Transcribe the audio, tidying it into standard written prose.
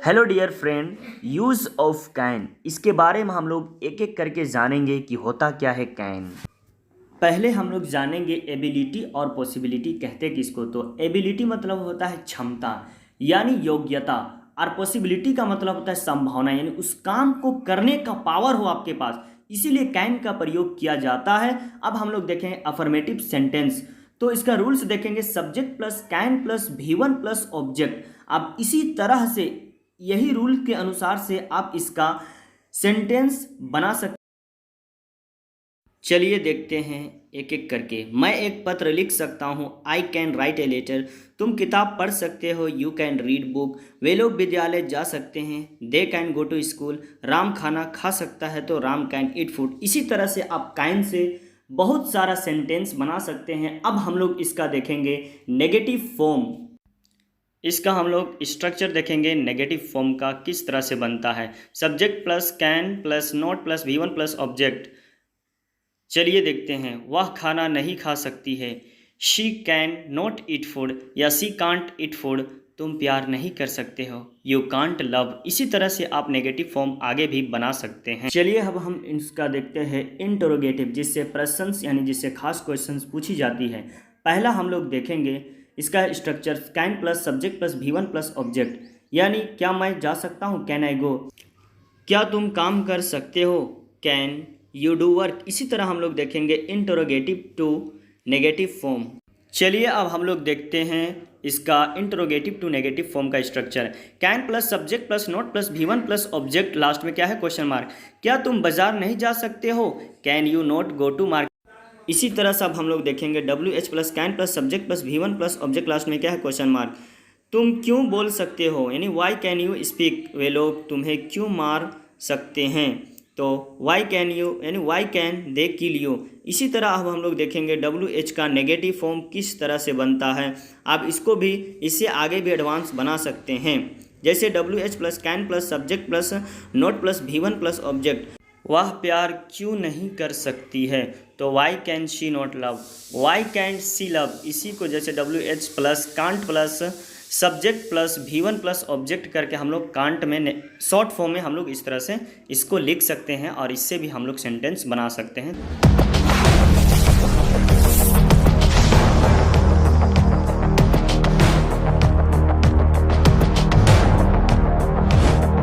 Hello dear friend, use of can, इसके बारे में हम लोग एक एक करके जानेंगे कि होता क्या है कैन। पहले हम लोग जानेंगे एबिलिटी और पॉसिबिलिटी कहते किसको। तो एबिलिटी मतलब होता है क्षमता यानी योग्यता, और पॉसिबिलिटी का मतलब होता है संभावना यानी उस काम को करने का पावर हो आपके पास, इसीलिए कैन का प्रयोग किया जाता है। अब हम लोग देखें अफर्मेटिव सेंटेंस, तो इसका रूल्स देखेंगे subject plus can plus V1 plus object. अब इसी तरह से यही रूल के अनुसार से आप इसका सेंटेंस बना सकते। चलिए देखते हैं एक एक करके। मैं एक पत्र लिख सकता हूँ, I can write a letter. तुम किताब पढ़ सकते हो, यू कैन रीड बुक। वे लोग विद्यालय जा सकते हैं, they can go to school. Ram खाना खा सकता है, तो राम कैन ईट फूड। इसी तरह से आप कैन से बहुत सारा सेंटेंस बना सकते हैं। अब हम लोग इसका देखेंगे नेगेटिव फॉर्म। इसका हम लोग स्ट्रक्चर देखेंगे नेगेटिव फॉर्म का किस तरह से बनता है। Subject plus can plus not plus V1 plus object. चलिए देखते हैं। वह खाना नहीं खा सकती है, she can not eat food, या शी कांट ईट फूड। तुम प्यार नहीं कर सकते हो, यू कांट लव। इसी तरह से आप नेगेटिव फॉर्म आगे भी बना सकते हैं। चलिए अब हम इसका देखते हैं इंटरोगेटिव, जिससे प्रश्न यानी जिससे खास क्वेश्चंस पूछी जाती है। पहला हम लोग देखेंगे इसका structure can plus subject plus V1 plus object, यानी क्या मैं जा सकता हूँ, कैन आई गो। क्या तुम काम कर सकते हो, कैन यू डू वर्क। इसी तरह हम लोग देखेंगे इंटरोगेटिव टू नेगेटिव फॉर्म। चलिए अब हम लोग देखते हैं इसका इंटरोगेटिव टू नेगेटिव फॉर्म का structure. Can plus subject plus not plus V1 plus object, last में क्या है, क्वेश्चन मार्क। क्या तुम बाजार नहीं जा सकते हो, can you not go to market. इसी तरह से अब हम लोग देखेंगे WH plus can plus subject plus V1 plus object, last में क्या है, क्वेश्चन मार्क। तुम क्यों बोल सकते हो, यानी वाई कैन यू स्पीक। वे लोग तुम्हें क्यों मार सकते हैं, तो वाई कैन यू यानी why can they kill you. इसी तरह अब हम लोग देखेंगे WH का नेगेटिव फॉर्म किस तरह से बनता है। आप इसको भी इससे आगे भी एडवांस बना सकते हैं, जैसे WH plus can plus subject plus not plus V1 plus object. वह प्यार क्यों नहीं कर सकती है, तो why can she not love, why can she love. इसी को जैसे WH plus can't plus subject plus V1 plus object करके हम लोग कांट में शॉर्ट फॉर्म में हम लोग इस तरह से इसको लिख सकते हैं, और इससे भी हम लोग सेंटेंस बना सकते हैं।